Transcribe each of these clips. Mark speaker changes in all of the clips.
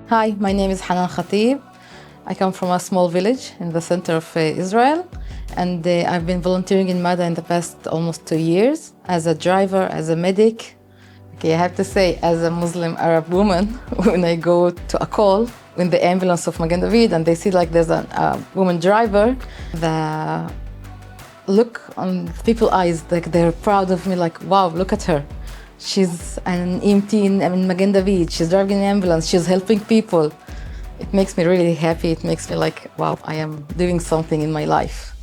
Speaker 1: Hi, my name is Hanan Khatieb. I come from a small village in the center of Israel, and I've been volunteering in Magen in the past almost 2 years as a driver, as a medic. Okay, I have to say, as a Muslim Arab woman, when I go to a call in the ambulance of Magen David and they see like there's a woman driver, the look on people's eyes, like they're proud of me, like, wow, look at her. She's an EMT in Magen David, she's driving an ambulance, she's helping people. It makes me really happy. It makes me like, wow, I am doing something in my life.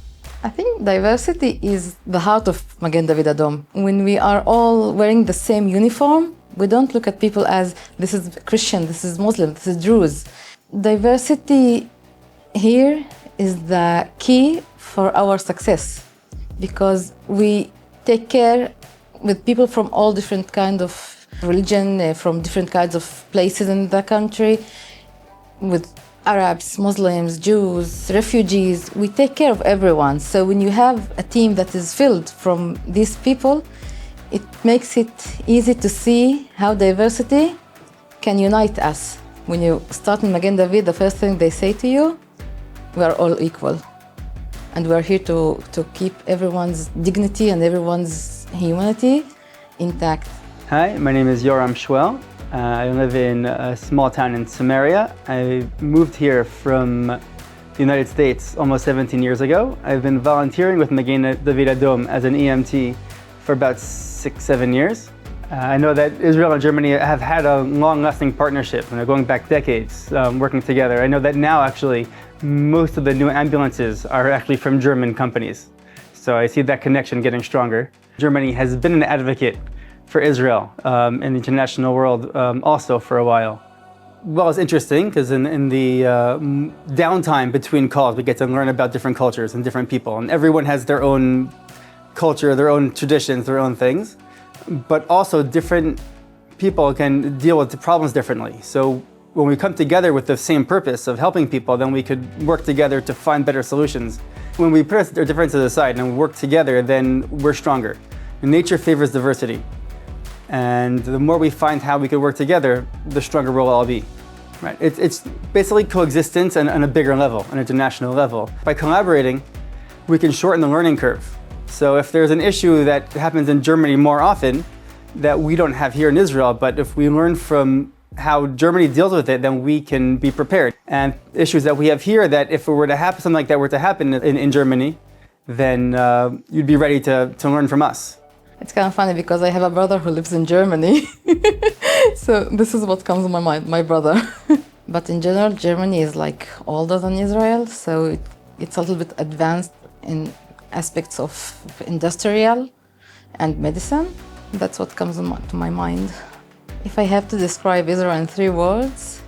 Speaker 1: I think diversity is the heart of Magen David Adom. When we are all wearing the same uniform, we don't look at people as this is Christian, this is Muslim, this is Druze. Diversity here is the key for our success because we take care with people from all different kinds of religion, from different kinds of places in the country, with Arabs, Muslims, Jews, refugees. We take care of everyone. So when you have a team that is filled from these people, it makes it easy to see how diversity can unite us. When you start in Magen David, the first thing they say to you, we are all equal. And we are here to keep everyone's dignity and everyone's humanity intact.
Speaker 2: Hi, my name is Yoram Schwell. I live in a small town in Samaria. I moved here from the United States almost 17 years ago. I've been volunteering with Magen David Adom as an EMT for about 6-7 years. I know that Israel and Germany have had a long-lasting partnership, and they're going back decades working together. I know that now actually most of the new ambulances are actually from German companies. So I see that connection getting stronger. Germany has been an advocate for Israel in the international world also for a while. Well, it's interesting because in the downtime between calls, we get to learn about different cultures and different people, and everyone has their own culture, their own traditions, their own things, but also different people can deal with the problems differently. So when we come together with the same purpose of helping people, then we could work together to find better solutions. When we put our differences aside and work together, then we're stronger. Nature favors diversity. And the more we find how we could work together, the stronger we'll all be. Right? It's basically coexistence on a bigger level, an international level. By collaborating, we can shorten the learning curve. So if there's an issue that happens in Germany more often that we don't have here in Israel, but if we learn from how Germany deals with it, then we can be prepared. And issues that we have here that if it were to happen, something like that were to happen in Germany, then you'd be ready to learn from us.
Speaker 1: It's kind of funny because I have a brother who lives in Germany. So this is what comes to my mind, my brother. But in general, Germany is like older than Israel, so it's a little bit advanced in aspects of industrial and medicine. That's what comes to my mind. If I have to describe Israel in 3 words,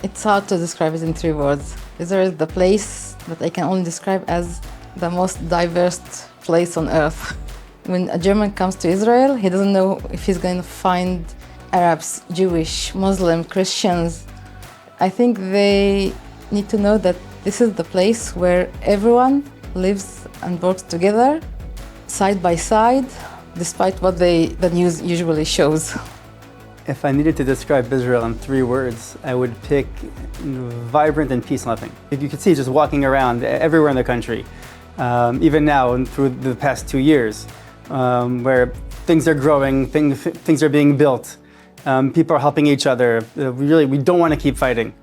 Speaker 1: it's hard to describe it in 3 words. Israel is the place that I can only describe as the most diverse place on earth. When a German comes to Israel, he doesn't know if he's going to find Arabs, Jewish, Muslim, Christians. I think they need to know that this is the place where everyone lives and works together, side by side, despite what the news usually shows.
Speaker 2: If I needed to describe Israel in 3 words, I would pick vibrant and peace-loving. If you could see just walking around everywhere in the country, even now and through the past 2 years, where things are growing, things are being built, people are helping each other. We don't want to keep fighting.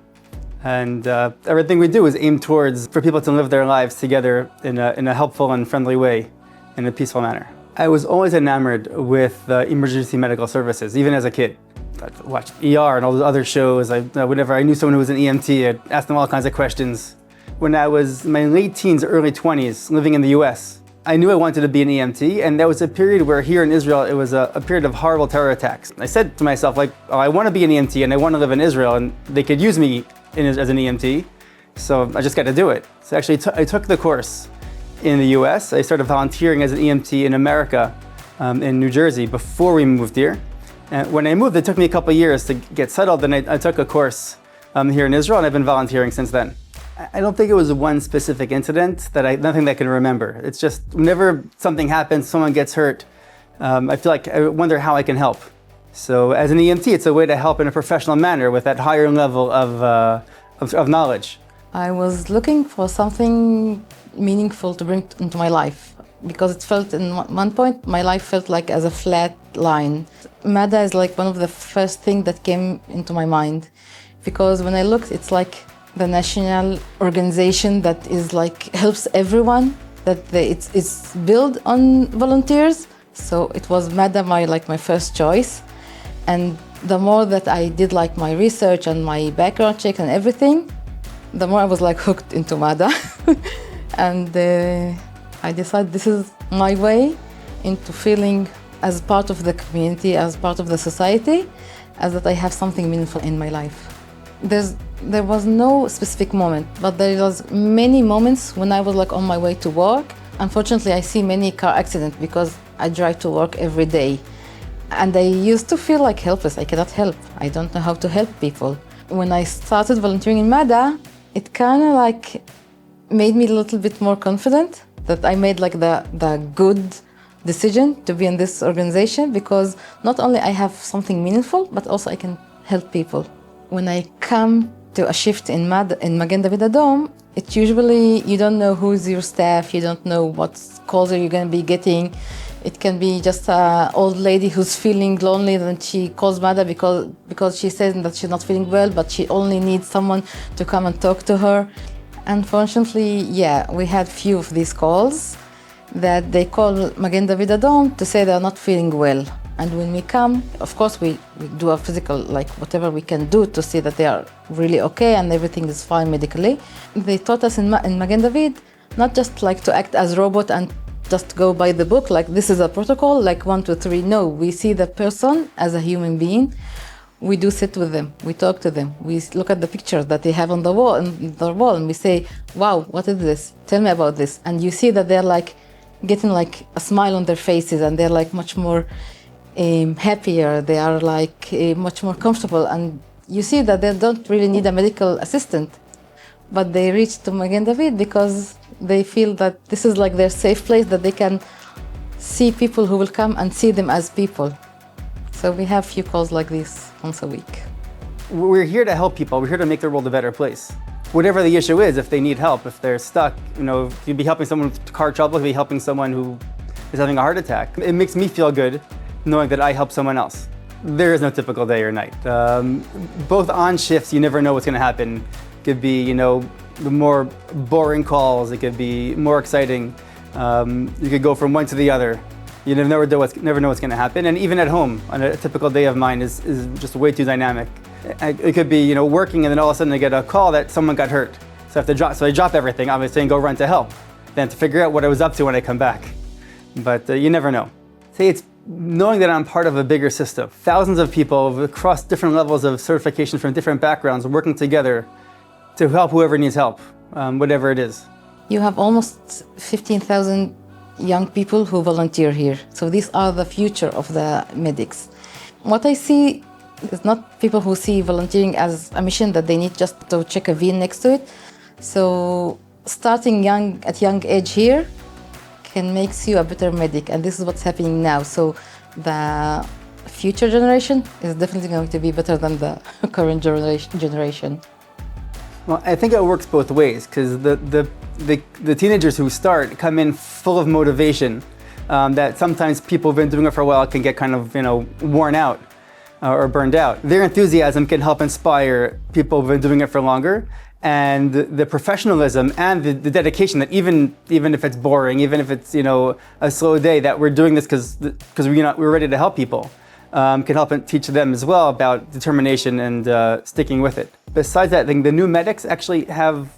Speaker 2: And everything we do is aimed towards for people to live their lives together in a helpful and friendly way, in a peaceful manner. I was always enamored with emergency medical services, even as a kid. I watched ER and all those other shows. Whenever I knew someone who was an EMT, I'd ask them all kinds of questions. When I was in my late teens, early 20s, living in the US, I knew I wanted to be an EMT, and there was a period where here in Israel, it was a period of horrible terror attacks. I said to myself, like, oh, I want to be an EMT and I want to live in Israel, and they could use me as an EMT, so I just got to do it. So actually, I took the course in the US. I started volunteering as an EMT in America, in New Jersey, before we moved here. And when I moved, it took me a couple years to get settled, and I took a course here in Israel, and I've been volunteering since then. I don't think it was one specific incident nothing that I can remember. It's just whenever something happens, someone gets hurt, I feel like I wonder how I can help. So as an EMT, it's a way to help in a professional manner with that higher level of knowledge.
Speaker 1: I was looking for something meaningful to bring into my life because it felt, in one point, my life felt like as a flat line. MADA is like one of the first things that came into my mind because when I looked, it's like the national organization that is like helps everyone, that it's built on volunteers. So it was MADA my first choice. And the more that I did like my research and my background check and everything, the more I was like hooked into MADA. And I decided this is my way into feeling as part of the community, as part of the society, as that I have something meaningful in my life. There was no specific moment, but there was many moments when I was like on my way to work. Unfortunately, I see many car accidents because I drive to work every day. And I used to feel like helpless. I cannot help. I don't know how to help people. When I started volunteering in MADA, it kind of like made me a little bit more confident that I made like the good decision to be in this organization, because not only I have something meaningful, but also I can help people. When I come to a shift in Magen David Adom, it usually, you don't know who's your staff, you don't know what calls are you going to be getting. It can be just an old lady who's feeling lonely and she calls MADA because she says that she's not feeling well, but she only needs someone to come and talk to her. Unfortunately, yeah, we had few of these calls that they call Magen David Adom to say they're not feeling well. And when we come, of course, we do a physical, like whatever we can do to see that they are really okay and everything is fine medically. They taught us in Magen David not just like to act as robot and just go by the book, like this is a protocol, like 1, 2, 3. No, we see the person as a human being. We do sit with them, we talk to them, we look at the pictures that they have on the wall, and we say, wow, what is this? Tell me about this. And you see that they're like getting like a smile on their faces, and they're like much more happier, they are like much more comfortable, and you see that they don't really need a medical assistant, but they reach to Magen David because they feel that this is like their safe place, that they can see people who will come and see them as people. So we have few calls like this once a week.
Speaker 2: We're here to help people. We're here to make the world a better place. Whatever the issue is, if they need help, if they're stuck, you'd be helping someone with car trouble, you'd be helping someone who is having a heart attack. It makes me feel good knowing that I help someone else. There is no typical day or night. Both on shifts, you never know what's going to happen. It could be, the more boring calls. It could be more exciting. You could go from one to the other. You never know what's going to happen. And even at home, on a typical day of mine is just way too dynamic. It could be, working, and then all of a sudden I get a call that someone got hurt. So I drop everything, obviously, and go run to help. Then to figure out what I was up to when I come back. But you never know. See, it's knowing that I'm part of a bigger system. Thousands of people across different levels of certification from different backgrounds working together to help whoever needs help, whatever it is.
Speaker 1: You have almost 15,000 young people who volunteer here. So these are the future of the medics. What I see is not people who see volunteering as a mission that they need just to check a V next to it. So starting at young age here can make you a better medic, and this is what's happening now. So the future generation is definitely going to be better than the current generation.
Speaker 2: Well, I think it works both ways, because the teenagers who start come in full of motivation that sometimes people who've been doing it for a while can get kind of worn out or burned out. Their enthusiasm can help inspire people who've been doing it for longer, and the professionalism and the dedication that even if it's boring, even if it's a slow day, that we're doing this because we're ready to help people, can help and teach them as well about determination and sticking with it. Besides that, I think the new medics actually have,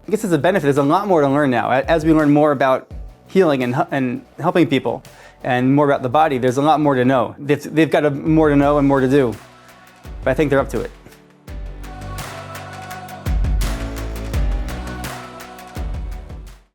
Speaker 2: I guess as a benefit, there's a lot more to learn now. As we learn more about healing and helping people and more about the body, there's a lot more to know. They've got more to know and more to do, but I think they're up to it.